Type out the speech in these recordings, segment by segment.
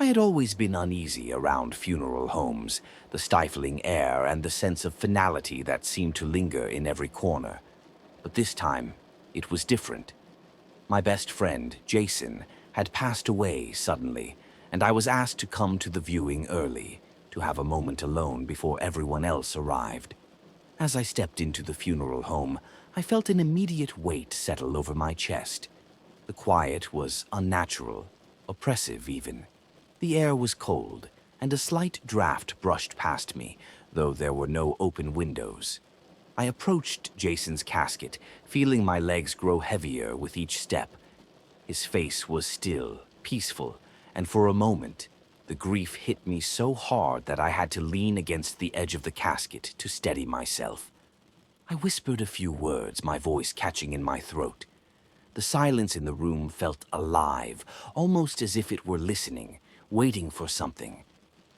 I had always been uneasy around funeral homes, the stifling air and the sense of finality that seemed to linger in every corner. But this time, it was different. My best friend, Jason, had passed away suddenly, and I was asked to come to the viewing early, to have a moment alone before everyone else arrived. As I stepped into the funeral home, I felt an immediate weight settle over my chest. The quiet was unnatural, oppressive even. The air was cold, and a slight draft brushed past me, though there were no open windows. I approached Jason's casket, feeling my legs grow heavier with each step. His face was still, peaceful, and for a moment, the grief hit me so hard that I had to lean against the edge of the casket to steady myself. I whispered a few words, my voice catching in my throat. The silence in the room felt alive, almost as if it were listening, waiting for something.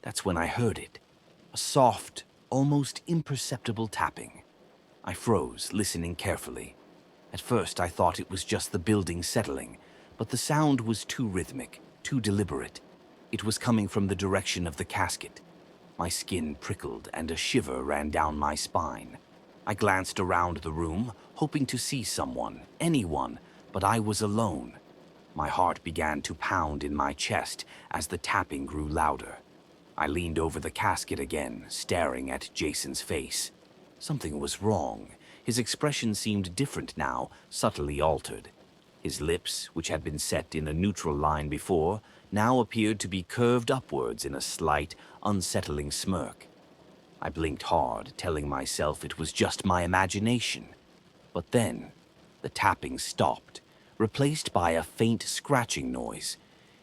That's when I heard it, a soft, almost imperceptible tapping. I froze, listening carefully. At first I thought it was just the building settling, but the sound was too rhythmic, too deliberate. It was coming from the direction of the casket. My skin prickled and a shiver ran down my spine. I glanced around the room, hoping to see someone, anyone, but I was alone. My heart began to pound in my chest as the tapping grew louder. I leaned over the casket again, staring at Jason's face. Something was wrong. His expression seemed different now, subtly altered. His lips, which had been set in a neutral line before, now appeared to be curved upwards in a slight, unsettling smirk. I blinked hard, telling myself it was just my imagination. But then, the tapping stopped, replaced by a faint scratching noise.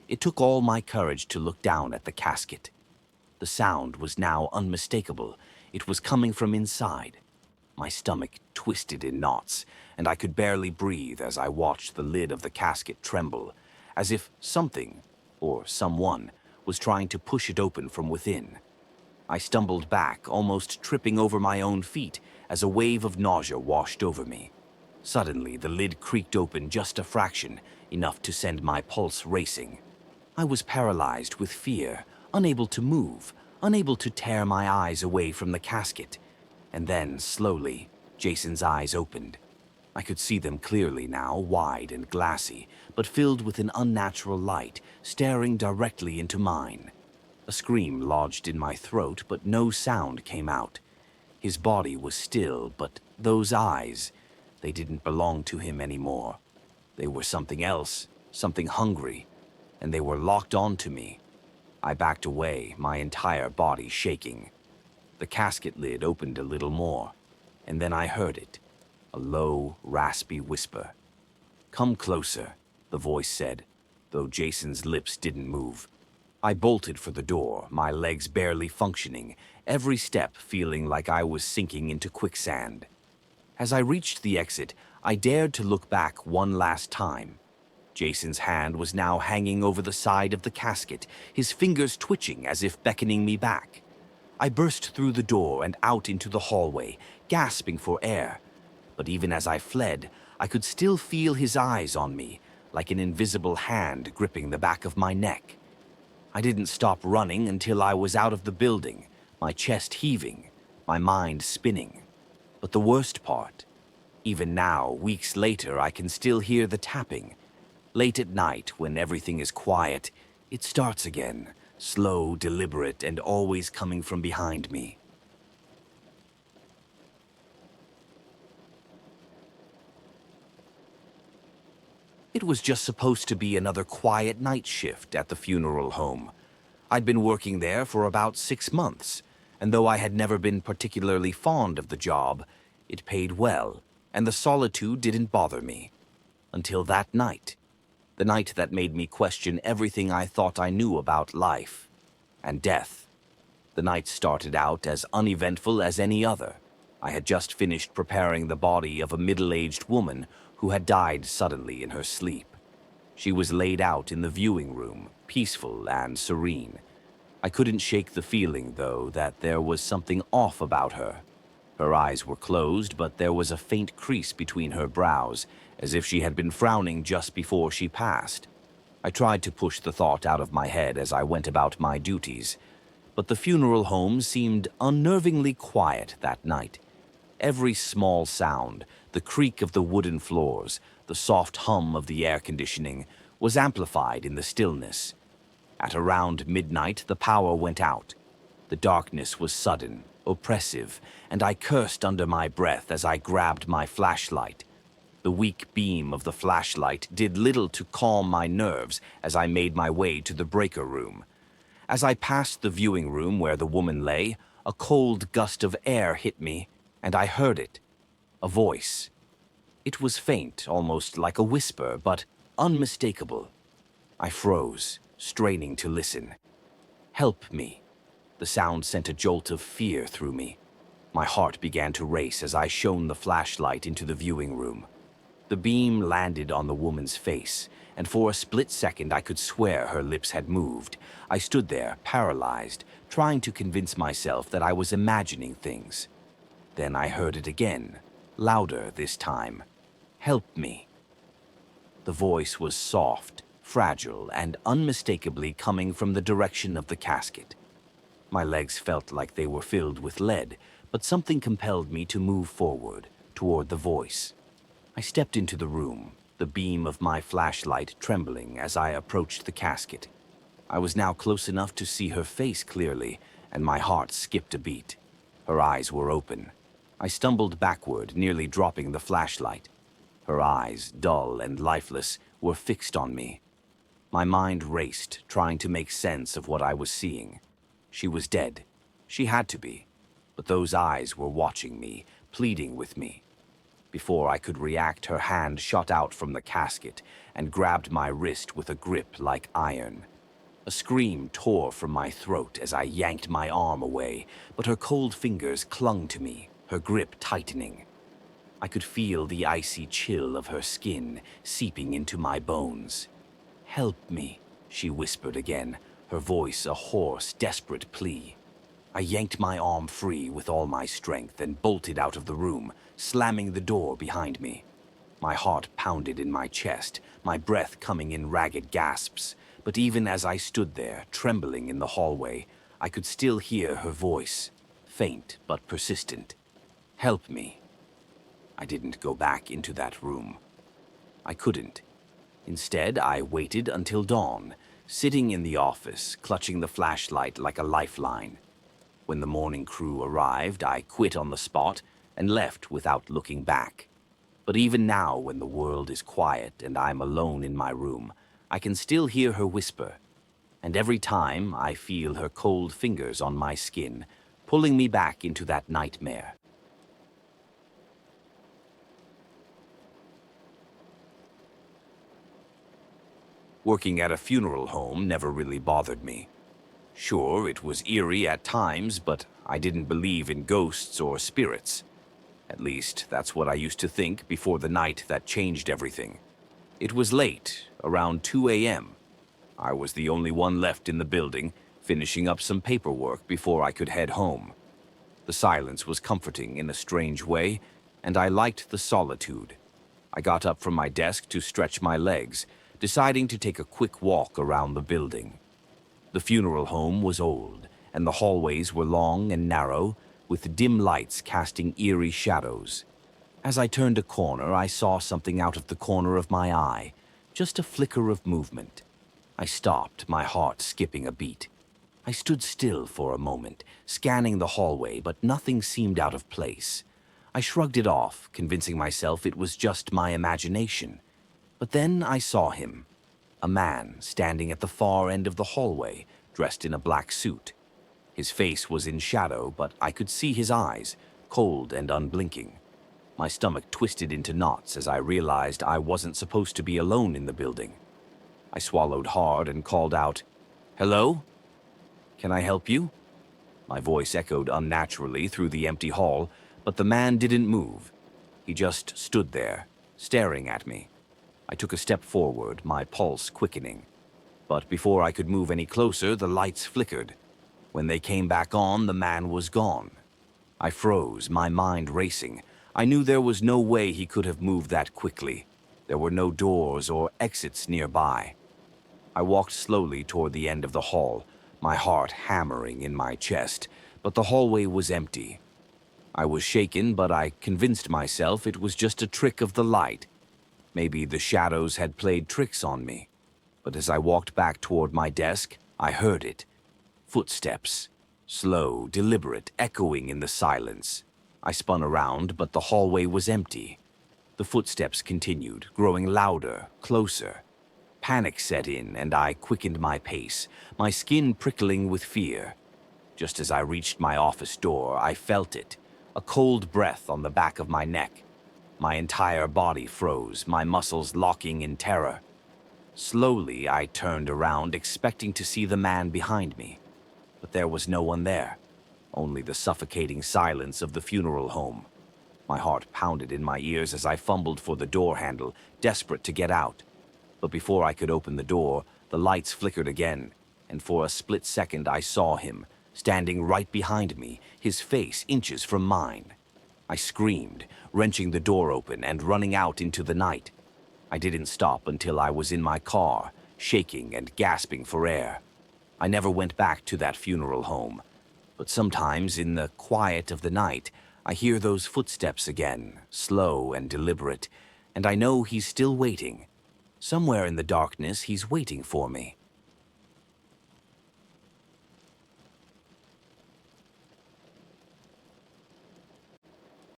It took all my courage to look down at the casket. The sound was now unmistakable. It was coming from inside. My stomach twisted in knots, and I could barely breathe as I watched the lid of the casket tremble, as if something, or someone, was trying to push it open from within. I stumbled back, almost tripping over my own feet, as a wave of nausea washed over me. Suddenly, the lid creaked open just a fraction, enough to send my pulse racing. I was paralyzed with fear, unable to move, unable to tear my eyes away from the casket. And then, slowly, Jason's eyes opened. I could see them clearly now, wide and glassy, but filled with an unnatural light, staring directly into mine. A scream lodged in my throat, but no sound came out. His body was still, but those eyes, they didn't belong to him anymore. They were something else, something hungry, and they were locked onto me. I backed away, my entire body shaking. The casket lid opened a little more, and then I heard it, a low, raspy whisper. "Come closer," the voice said, though Jason's lips didn't move. I bolted for the door, my legs barely functioning, every step feeling like I was sinking into quicksand. As I reached the exit, I dared to look back one last time. Jason's hand was now hanging over the side of the casket, his fingers twitching as if beckoning me back. I burst through the door and out into the hallway, gasping for air. But even as I fled, I could still feel his eyes on me, like an invisible hand gripping the back of my neck. I didn't stop running until I was out of the building, my chest heaving, my mind spinning. But the worst part, even now, weeks later, I can still hear the tapping. Late at night, when everything is quiet, it starts again, slow, deliberate, and always coming from behind me. It was just supposed to be another quiet night shift at the funeral home. I'd been working there for about 6 months, and though I had never been particularly fond of the job, it paid well, and the solitude didn't bother me. Until that night. The night that made me question everything I thought I knew about life and death. The night started out as uneventful as any other. I had just finished preparing the body of a middle-aged woman who had died suddenly in her sleep. She was laid out in the viewing room, peaceful and serene. I couldn't shake the feeling, though, that there was something off about her. Her eyes were closed, but there was a faint crease between her brows, as if she had been frowning just before she passed. I tried to push the thought out of my head as I went about my duties, but the funeral home seemed unnervingly quiet that night. Every small sound, the creak of the wooden floors, the soft hum of the air conditioning, was amplified in the stillness. At around midnight, the power went out. The darkness was sudden, oppressive, and I cursed under my breath as I grabbed my flashlight. The weak beam of the flashlight did little to calm my nerves as I made my way to the breaker room. As I passed the viewing room where the woman lay, a cold gust of air hit me, and I heard it. A voice. It was faint, almost like a whisper, but unmistakable. I froze, straining to listen. "Help me." The sound sent a jolt of fear through me. My heart began to race as I shone the flashlight into the viewing room. The beam landed on the woman's face, and for a split second I could swear her lips had moved. I stood there, paralyzed, trying to convince myself that I was imagining things. Then I heard it again, louder this time. "Help me." The voice was soft, fragile, and unmistakably coming from the direction of the casket. My legs felt like they were filled with lead, but something compelled me to move forward, toward the voice. I stepped into the room, the beam of my flashlight trembling as I approached the casket. I was now close enough to see her face clearly, and my heart skipped a beat. Her eyes were open. I stumbled backward, nearly dropping the flashlight. Her eyes, dull and lifeless, were fixed on me. My mind raced, trying to make sense of what I was seeing. She was dead. She had to be. But those eyes were watching me, pleading with me. Before I could react, her hand shot out from the casket and grabbed my wrist with a grip like iron. A scream tore from my throat as I yanked my arm away, but her cold fingers clung to me, her grip tightening. I could feel the icy chill of her skin seeping into my bones. "Help me," she whispered again, her voice a hoarse, desperate plea. I yanked my arm free with all my strength and bolted out of the room, slamming the door behind me. My heart pounded in my chest, my breath coming in ragged gasps. But even as I stood there, trembling in the hallway, I could still hear her voice, faint but persistent. "Help me." I didn't go back into that room. I couldn't. Instead, I waited until dawn, sitting in the office, clutching the flashlight like a lifeline. When the morning crew arrived, I quit on the spot and left without looking back. But even now, when the world is quiet and I'm alone in my room, I can still hear her whisper. And every time, I feel her cold fingers on my skin, pulling me back into that nightmare. Working at a funeral home never really bothered me. Sure, it was eerie at times, but I didn't believe in ghosts or spirits. At least, that's what I used to think before the night that changed everything. It was late, around 2 a.m. I was the only one left in the building, finishing up some paperwork before I could head home. The silence was comforting in a strange way, and I liked the solitude. I got up from my desk to stretch my legs, deciding to take a quick walk around the building. The funeral home was old, and the hallways were long and narrow, with dim lights casting eerie shadows. As I turned a corner, I saw something out of the corner of my eye, just a flicker of movement. I stopped, my heart skipping a beat. I stood still for a moment, scanning the hallway, but nothing seemed out of place. I shrugged it off, convincing myself it was just my imagination. But then I saw him. A man standing at the far end of the hallway, dressed in a black suit. His face was in shadow, but I could see his eyes, cold and unblinking. My stomach twisted into knots as I realized I wasn't supposed to be alone in the building. I swallowed hard and called out, "Hello? Can I help you?" My voice echoed unnaturally through the empty hall, but the man didn't move. He just stood there, staring at me. I took a step forward, my pulse quickening. But before I could move any closer, the lights flickered. When they came back on, the man was gone. I froze, my mind racing. I knew there was no way he could have moved that quickly. There were no doors or exits nearby. I walked slowly toward the end of the hall, my heart hammering in my chest, but the hallway was empty. I was shaken, but I convinced myself it was just a trick of the light. Maybe the shadows had played tricks on me. But as I walked back toward my desk, I heard it. Footsteps. Slow, deliberate, echoing in the silence. I spun around, but the hallway was empty. The footsteps continued, growing louder, closer. Panic set in, and I quickened my pace, my skin prickling with fear. Just as I reached my office door, I felt it, a cold breath on the back of my neck. My entire body froze, my muscles locking in terror. Slowly, I turned around, expecting to see the man behind me. But there was no one there, only the suffocating silence of the funeral home. My heart pounded in my ears as I fumbled for the door handle, desperate to get out. But before I could open the door, the lights flickered again, and for a split second I saw him, standing right behind me, his face inches from mine. I screamed, wrenching the door open and running out into the night. I didn't stop until I was in my car, shaking and gasping for air. I never went back to that funeral home, but sometimes in the quiet of the night, I hear those footsteps again, slow and deliberate, and I know he's still waiting. Somewhere in the darkness, he's waiting for me.